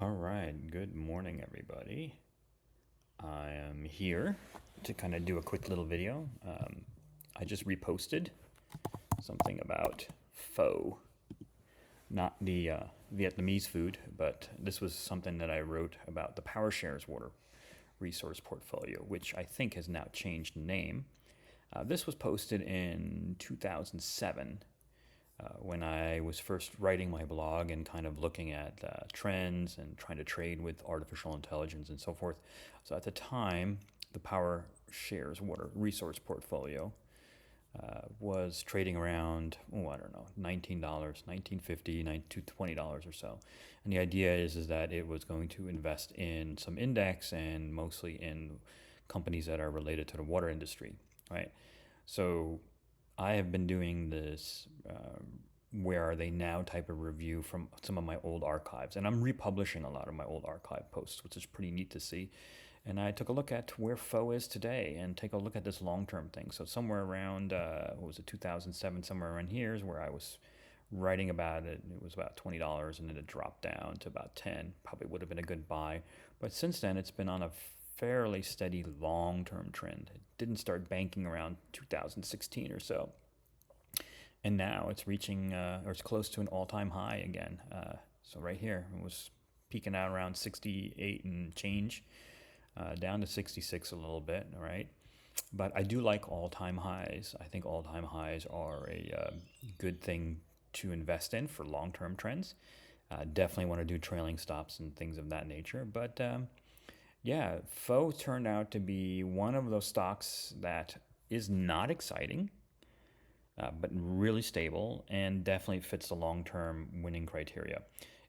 All right, good morning, everybody. I am here to kind of do a quick little video. I just reposted something about pho, not the Vietnamese food, but this was something that I wrote about the Powershares water resource portfolio, which I think has now changed name. This was posted in 2007 when I was first writing my blog and kind of looking at trends and trying to trade with artificial intelligence and so forth. So at the time, the Power Shares Water Resource Portfolio was trading around, I don't know, $19, $19.50 to $20 or so. And the idea is that it was going to invest in some index and mostly in companies that are related to the water industry, right? So I have been doing this where are they now type of review from some of my old archives. And I'm republishing a lot of my old archive posts, which is pretty neat to see. And I took a look at where pho is today and take a look at this long-term thing. So somewhere around, what was it, 2007, somewhere around here is where I was writing about it. It was about $20 and then it dropped down to about 10. Probably would have been a good buy. But since then, it's been on a fairly steady long-term trend. It didn't start banking around 2016 or so. And now it's reaching, or it's close to an all-time high again. So right here, it was peaking out around 68 and change, down to 66 a little bit, all right? But I do like all-time highs. I think all-time highs are a good thing to invest in for long-term trends. Definitely want to do trailing stops and things of that nature. But yeah, pho turned out to be one of those stocks that is not exciting, but really stable and definitely fits the long-term winning criteria.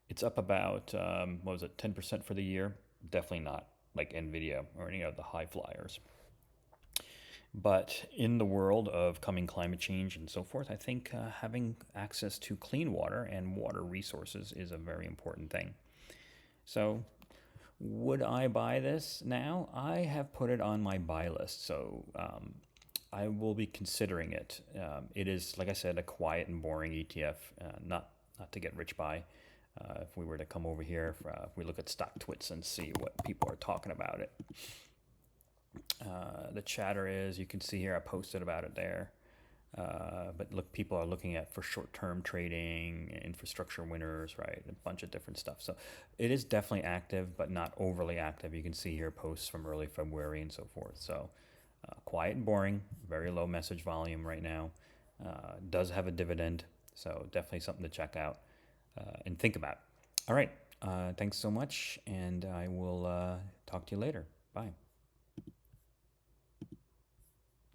It's up about, what was it, 10% for the year? Definitely not like Nvidia or any of the high flyers. But in the world of coming climate change and so forth, I think having access to clean water and water resources is a very important thing. So would I buy this now? I have put it on my buy list, so I will be considering it. It is, like I said, a quiet and boring ETF, not to get rich by. If we were to come over here, if we look at stock twits and see what people are talking about it. The chatter is, you can see here, I posted about it there. But look, people are looking at for short-term trading, infrastructure winners, right? A bunch of different stuff. So it is definitely active, but not overly active. You can see here posts from early February and so forth. So quiet and boring, very low message volume right now. Does have a dividend, so definitely something to check out and think about. All right, thanks so much, and I will talk to you later. Bye.